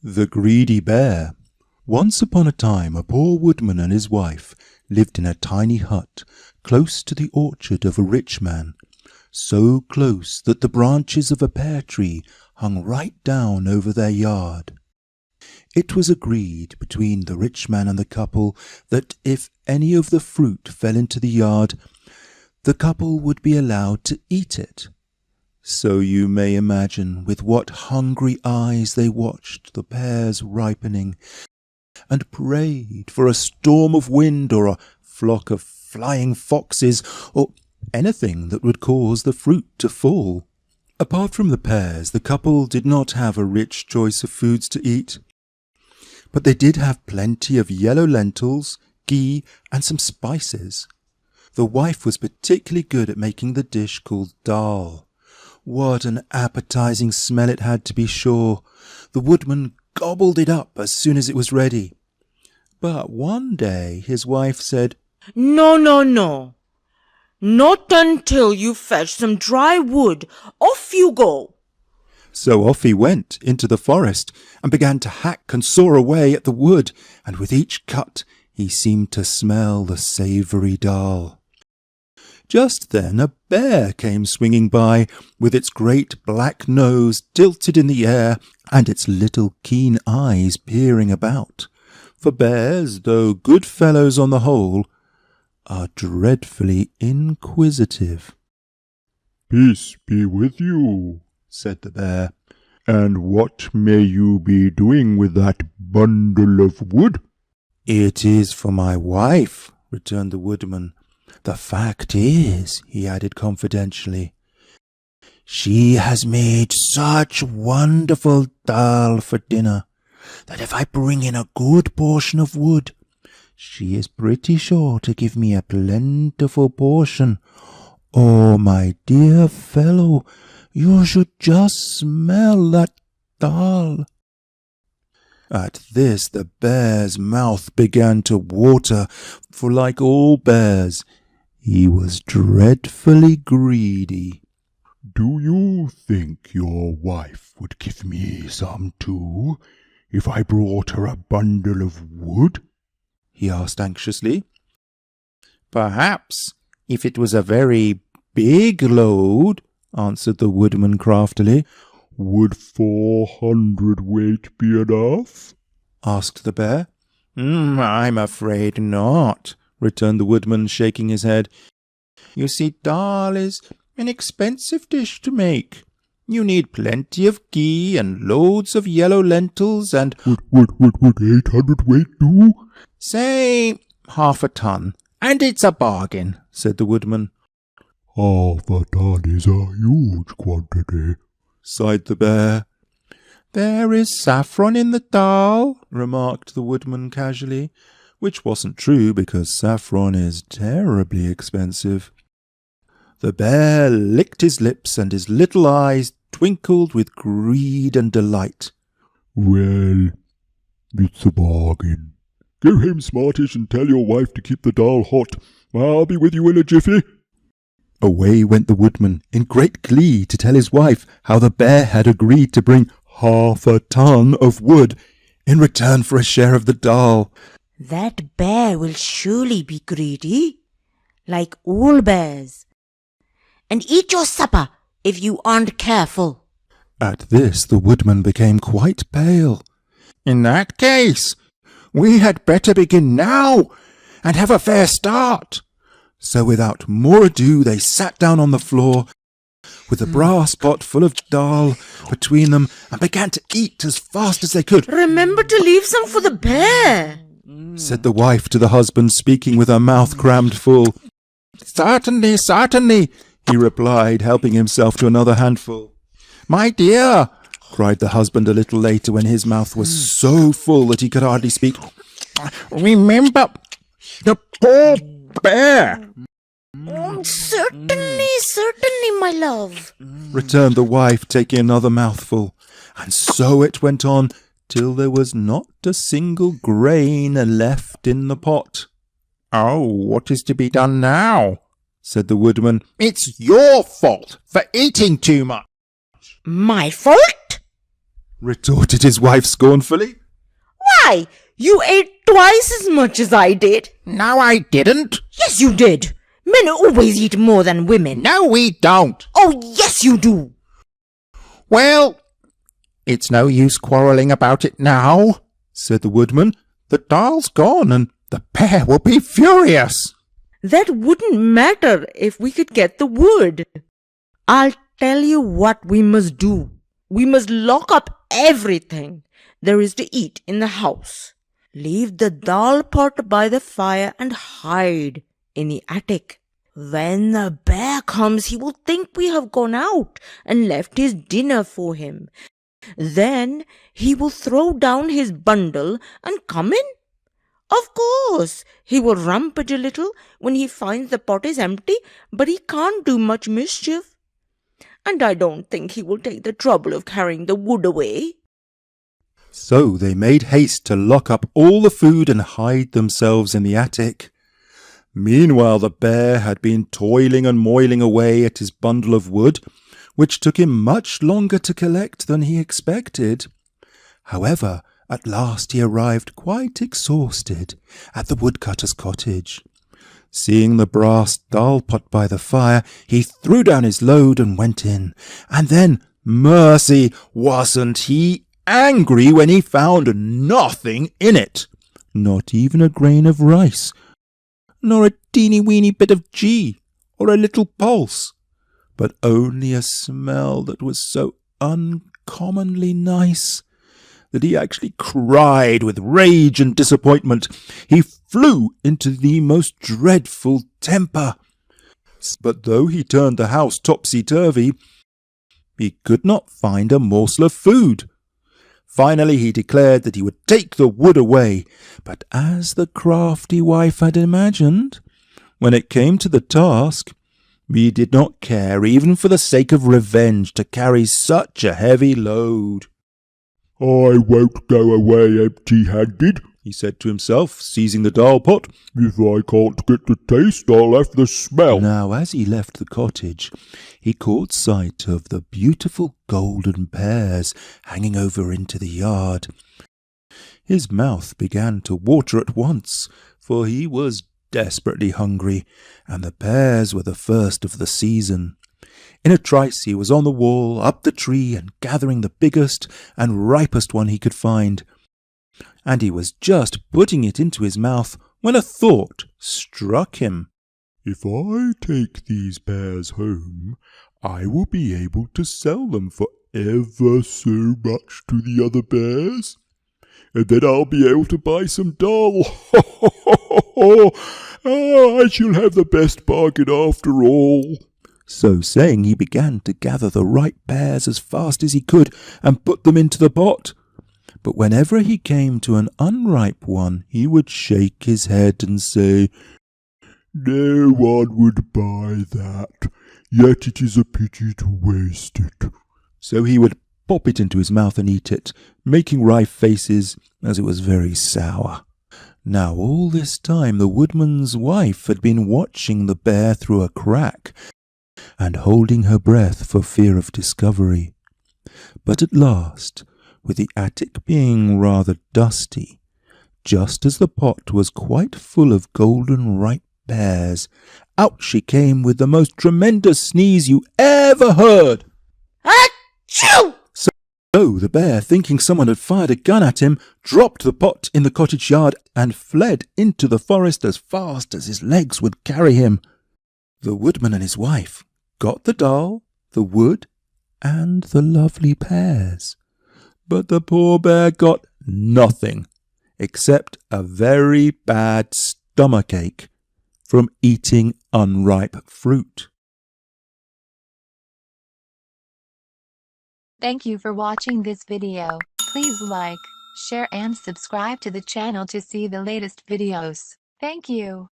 The Greedy Bear. Once upon a time a poor woodman and his wife lived in a tiny hut close to the orchard of a rich man, so close that the branches of a pear-tree hung right down over their yard. It was agreed between the rich man and the couple that if any of the fruit fell into the yard, the couple would be allowed to eat it. So you may imagine with what hungry eyes they watched the pears ripening, and prayed for a storm of wind or a flock of flying foxes, or anything that would cause the fruit to fall. Apart from the pears, the couple did not have a rich choice of foods to eat, but they did have plenty of yellow lentils, ghee, and some spices. The wife was particularly good at making the dish called dal. What an appetizing smell it had, to be sure! The woodman gobbled it up as soon as it was ready. But one day his wife said, No, no, no. Not until you fetch some dry wood. Off you go. So off he went into the forest and began to hack and saw away at the wood, and with each cut he seemed to smell the savoury dal. Just then a bear came swinging by, with its great black nose tilted in the air and its little keen eyes peering about. For bears, though good fellows on the whole, are dreadfully inquisitive. "Peace be with you," said the bear. "And what may you be doing with that bundle of wood?" "It is for my wife," returned the woodman. "The fact is," he added confidentially, "she has made such wonderful dal for dinner that if I bring in a good portion of wood, she is pretty sure to give me a plentiful portion. Oh, my dear fellow, you should just smell that dal." At this the bear's mouth began to water, for like all bears, he was dreadfully greedy. "Do you think your wife would give me some too, if I brought her a bundle of wood?" he asked anxiously. "Perhaps, if it was a very big load," answered the woodman craftily. "Would 400 weight be enough?" asked the bear. I'm afraid not," returned the woodman, shaking his head. "You see, dal is an expensive dish to make. You need plenty of ghee and loads of yellow lentils and— Would 800 weight do?" "Say 1/2 ton, and it's a bargain," said the woodman. "Half a ton is a huge quantity," sighed the bear. "There is saffron in the dal," remarked the woodman casually, which wasn't true because saffron is terribly expensive. The bear licked his lips and his little eyes twinkled with greed and delight. "Well, it's a bargain. Go home, Smartish, and tell your wife to keep the dal hot. I'll be with you in a jiffy." Away went the woodman in great glee to tell his wife how the bear had agreed to bring 1/2 ton of wood in return for a share of the dal. That bear will surely be greedy, like all bears, and eat your supper if you aren't careful. At this the woodman became quite pale. "In that case, we had better begin now and have a fair start." So without more ado they sat down on the floor with the brass pot full of dal between them and began to eat as fast as they could. Remember to leave some for the bear, said the wife to the husband, speaking with her mouth crammed full. Certainly, certainly, he replied, helping himself to another handful. My dear, cried the husband a little later when his mouth was so full that he could hardly speak. Remember the poor bear. Certainly, certainly, my love, returned the wife, taking another mouthful. And so it went on till there was not a single grain left in the pot. Oh, what is to be done now? Said the woodman. It's your fault for eating too much. My fault? retorted his wife scornfully. Why, you ate twice as much as I did. No, I didn't. Yes, you did. Men always eat more than women. No, we don't. Oh, yes, you do. Well, it's no use quarrelling about it now, said the woodman. The doll's gone and the bear will be furious. That wouldn't matter if we could get the wood. I'll tell you what we must do. We must lock up everything there is to eat in the house. Leave the dal pot by the fire and hide in the attic. When the bear comes, he will think we have gone out and left his dinner for him. Then he will throw down his bundle and come in. Of course, he will rampage a little when he finds the pot is empty, but he can't do much mischief. And I don't think he will take the trouble of carrying the wood away. So they made haste to lock up all the food and hide themselves in the attic. Meanwhile, the bear had been toiling and moiling away at his bundle of wood, which took him much longer to collect than he expected. However, at last he arrived quite exhausted at the woodcutter's cottage. Seeing the brass dal pot by the fire, he threw down his load and went in. And then, mercy, wasn't he angry when he found nothing in it? Not even a grain of rice, nor a teeny-weeny bit of ghee, or a little pulse, but only a smell that was so uncommonly nice that he actually cried with rage and disappointment. He flew into the most dreadful temper. But though he turned the house topsy-turvy, he could not find a morsel of food. Finally he declared that he would take the wood away, but as the crafty wife had imagined, when it came to the task, he did not care even for the sake of revenge to carry such a heavy load. I won't go away empty-handed, he said to himself, seizing the dal pot. If I can't get the taste, I'll have the smell. Now, as he left the cottage, he caught sight of the beautiful golden pears hanging over into the yard. His mouth began to water at once, for he was desperately hungry, and the pears were the first of the season. In a trice he was on the wall, up the tree, and gathering the biggest and ripest one he could find. And he was just putting it into his mouth when a thought struck him. If I take these pears home, I will be able to sell them for ever so much to the other bears, and then I'll be able to buy some dal. I shall have the best bargain after all. So saying, he began to gather the ripe pears as fast as he could and put them into the pot. But whenever he came to an unripe one, he would shake his head and say, No one would buy that, yet it is a pity to waste it. So he would pop it into his mouth and eat it, making wry faces as it was very sour. Now all this time the woodman's wife had been watching the bear through a crack, and holding her breath for fear of discovery. But at last, with the attic being rather dusty, just as the pot was quite full of golden ripe pears, out she came with the most tremendous sneeze you ever heard. Achoo! So the bear, thinking someone had fired a gun at him, dropped the pot in the cottage yard and fled into the forest as fast as his legs would carry him. The woodman and his wife got the dal, the wood, and the lovely pears. But the poor bear got nothing, except a very bad stomachache from eating unripe fruit. Thank you for watching this video. Please like, share and subscribe to the channel to see the latest videos. Thank you.